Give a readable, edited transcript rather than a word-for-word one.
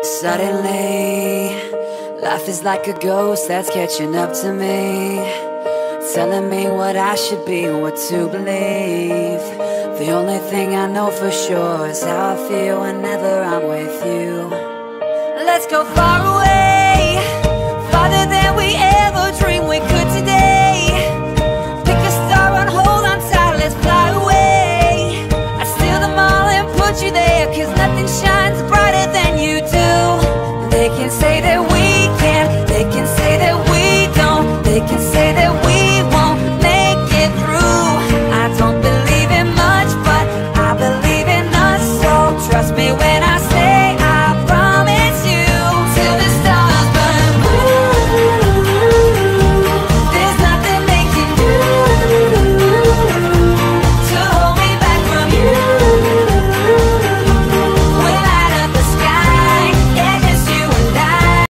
Suddenly, life is like a ghost that's catching up to me, telling me what I should be, what to believe. The only thing I know for sure is how I feel whenever I'm with you. Let's go far away, farther than we ever dreamed we could today. Pick a star and hold on tight, let's fly away. I'd steal them all and put you there, 'cause nothing shines bright